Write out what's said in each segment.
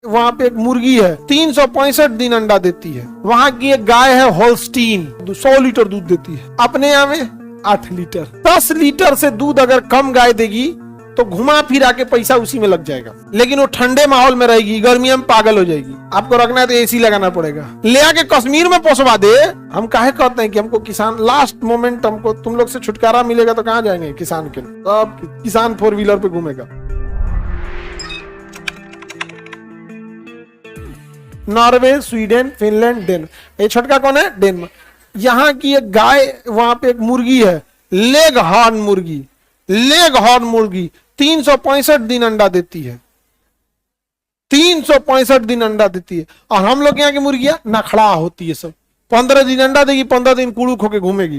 वहां पे एक मुर्गी है 365 दिन अंडा देती है। वहां की एक गाय है होल्स्टीन 100 लीटर दूध देती है। अपने यहाँ में 8 लीटर। 10 लीटर से दूध अगर कम गाय देगी तो घुमा फिरा के पैसा उसी में लग जाएगा, लेकिन वो ठंडे माहौल में रहेगी, गर्मियों में पागल हो जाएगी। आपको रखना है तो एसी लगाना पड़ेगा। ले आके कश्मीर में पोसवा दे। हम काहे कहते हैं कि हमको किसान लास्ट मोमेंट, हमको तुम लोग से छुटकारा मिलेगा तो कहाँ जाएंगे किसान के लिए। अब किसान 4 व्हीलर पे घूमेगा। Norway, Sweden, Finland, Denmark. ये छोटका कौन है? डेनमार्क। यहाँ की एक गाय, वहां पे एक मुर्गी है लेग हॉर्न मुर्गी। लेग हॉर्न मुर्गी 365 दिन अंडा देती है। 365 दिन अंडा देती है। और हम लोग यहाँ की मुर्गियां नखड़ा होती है सब। 15 दिन अंडा देगी, 15 दिन कुड़ुक होके घूमेगी।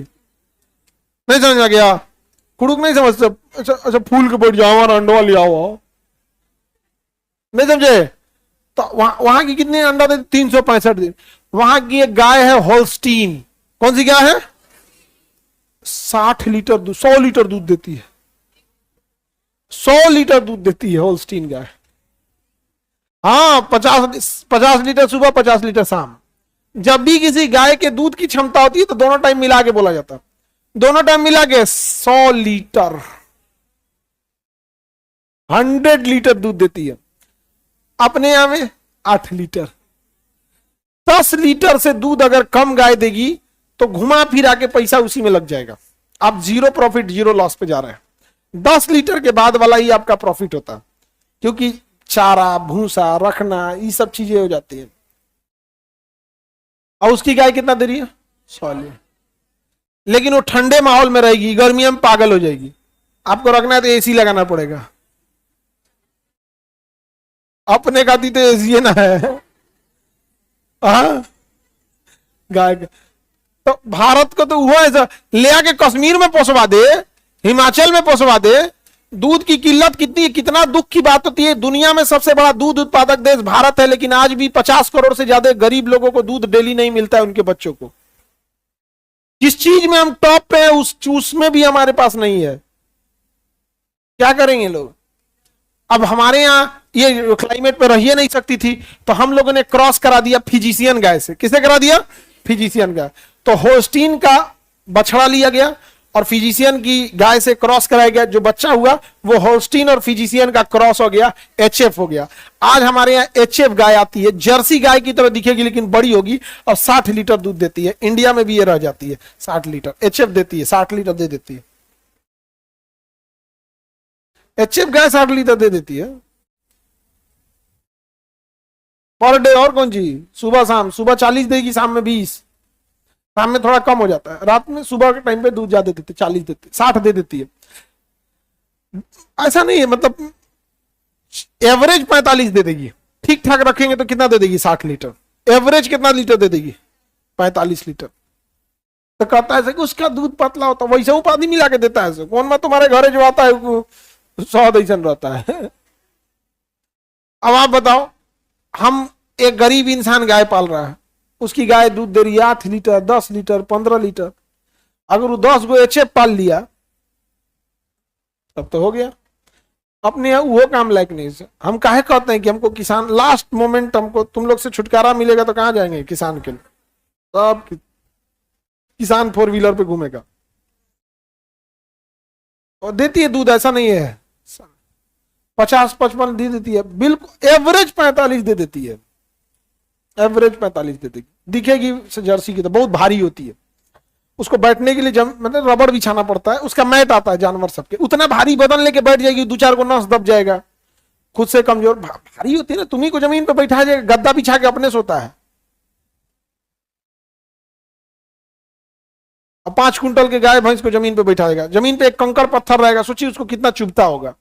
नहीं समझ आ गया? कुड़ुक नहीं समझते? अच्छा फूल के बैठ जाओ, हमारा अंडवा ले आओ। नहीं समझे? तो वहां की कितने अंडा देती? 365 दिन। वहां की एक गाय है होल्स्टीन। कौन सी गाय है? 60 लीटर दूध, 100 लीटर दूध देती है। 100 लीटर दूध देती है होल्स्टीन गाय। हाँ, 50 लीटर सुबह, 50 लीटर शाम। जब भी किसी गाय के दूध की क्षमता होती है तो दोनों टाइम मिला के बोला जाता है। दोनों टाइम मिला के 100 लीटर, 100 लीटर दूध देती है। अपने यहां में 8 लीटर। 10 लीटर से दूध अगर कम गाय देगी तो घुमा फिरा के पैसा उसी में लग जाएगा। आप जीरो प्रॉफिट जीरो लॉस पे जा रहे हैं। 10 लीटर के बाद वाला ही आपका प्रॉफिट होता है, क्योंकि चारा, भूसा रखना, ये सब चीजें हो जाती है। और उसकी गाय कितना दे रही है? 100 लीटर। लेकिन वो ठंडे माहौल में रहेगी, गर्मियों में पागल हो जाएगी। आपको रखना है तो एसी लगाना पड़ेगा। अपने का दी तो एसी ना है। हाँ, गाय तो भारत को तो हुआ ऐसा, ले आके कश्मीर में पोसवा दे, हिमाचल में पोसवा दे। दूध की किल्लत कितनी है, कितना दुख की बात होती है। दुनिया में सबसे बड़ा दूध उत्पादक देश भारत है, लेकिन आज भी 50 करोड़ से ज्यादा गरीब लोगों को दूध डेली नहीं मिलता है, उनके बच्चों को। जिस चीज में हम टॉप पे है उसमें भी हमारे पास नहीं है। क्या करेंगे लोग? अब हमारे यहां ये क्लाइमेट पे रह नहीं सकती थी, तो हम लोगों ने क्रॉस करा दिया फिजिशियन गाय से। किसे करा दिया? फिजिशियन गाय। तो होस्टीन का बछड़ा लिया गया और फिजिशियन की गाय से क्रॉस कराया गया। जो बच्चा हुआ वो होस्टीन और फिजिशियन का क्रॉस हो गया, एचएफ हो गया। आज हमारे यहाँ एचएफ गाय आती है, जर्सी गाय की तरह दिखेगी लेकिन बड़ी होगी और 60 लीटर दूध देती है। इंडिया में भी ये रह जाती है 60 लीटर। एचएफ देती है, 60 लीटर दे देती है। एचएफ गाय 60 लीटर दे देती है पर डे। और कौन सी? सुबह शाम। सुबह 40 देगी, शाम में 20। शाम में थोड़ा कम हो जाता है, रात में सुबह के टाइम पे दूध ज्यादा देती, 40 देती, 60 दे देती है। ऐसा नहीं है, मतलब एवरेज 45 दे देगी। ठीक ठाक रखेंगे तो कितना दे देगी? 60 लीटर। एवरेज कितना लीटर दे देगी? 45 लीटर। तो कहता है कि उसका दूध पतला होता, वैसे वो पानी मिला के देता है। कौन मैं तुम्हारे घरे जो आता है 100 दैसन रहता है। अब आप बताओ, हम एक गरीब इंसान गाय पाल रहा है, उसकी गाय दूध दे रही है 8 लीटर, 10 लीटर, 15 लीटर। अगर वो 10 गो एचएफ पाल लिया तब तो हो गया। अपने वो काम लायक नहीं से। हम काहे कहते हैं कि हमको किसान लास्ट मोमेंट, हमको तुम लोग से छुटकारा मिलेगा तो कहाँ जाएंगे किसान के लिए। तब किसान 4 व्हीलर पे घूमेगा। और देती है दूध, ऐसा नहीं है। 50-55 दे देती है, बिल्कुल एवरेज 45 दे देती है। एवरेज 45 दे देगी। दिखेगी जर्सी की तो बहुत भारी होती है। उसको बैठने के लिए मतलब रबड़ बिछाना पड़ता है। उसका मैट आता है जानवर सबके। उतना भारी बदन लेके बैठ जाएगी, 2-4 को नस दब जाएगा। खुद से कमजोर, भारी होती है ना। तुम्ही को जमीन पे बैठा जाएगा, गद्दा बिछा के अपने सोता है। अब 5 कुंटल के गाय भैंस को जमीन पे बैठाएगा, जमीन पे एक कंकड़ पत्थर रहेगा, सोचिए उसको कितना चुभता होगा।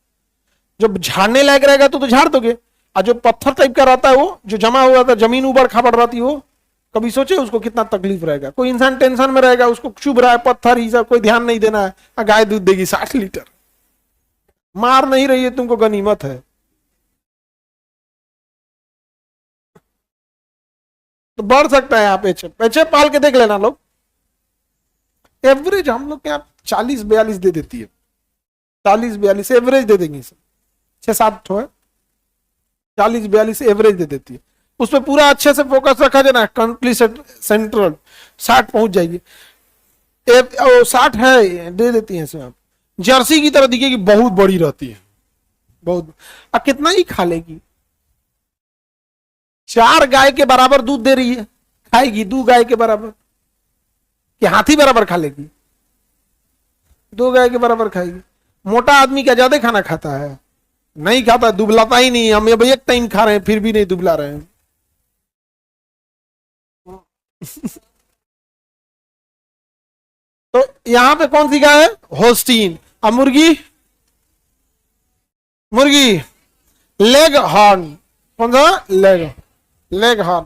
जब झाड़ने लायक रहेगा तो झाड़ दोगे, और जो पत्थर टाइप का रहता है वो जो जमा हुआ था, जमीन ऊबड़ खाबड़ रहती है, वो कभी सोचे उसको कितना तकलीफ रहेगा। कोई इंसान टेंशन में रहेगा, उसको चुभ रहा है पत्थर, ही सब कोई ध्यान नहीं देना है। गाय दूध देगी 60 लीटर, मार नहीं रही है तुमको, गनीमत है। तो बढ़ सकता है आप एचएफ पाल के देख लेना लोग। एवरेज हम लोग के यहाँ 40-42 दे देती है। 40-42 एवरेज दे देंगे, 6-7 ठो है। 40-42 एवरेज दे देती है। उस पर पूरा अच्छे से फोकस रखा जाए ना, कंप्लीट सेंट्रल 60 पहुंच जाएगी। 60 है दे देती है इसमें आप। जर्सी की तरह दिखेगी, बहुत बड़ी रहती है, बहुत। अब कितना ही खा लेगी, 4 गाय के बराबर दूध दे रही है, खाएगी 2 गाय के बराबर, कि हाथी बराबर खा लेगी, 2 गाय के बराबर खाएगी। मोटा आदमी क्या ज्यादा खाना खाता है? नहीं खाता, दुबलाता ही नहीं। हम अब एक टाइम खा रहे हैं फिर भी नहीं दुबला रहे हैं। तो यहां पे कौन सी गाय है? होस्टीन। अब मुर्गी, मुर्गी लेग हॉर्न, कौन सा? Leg horn.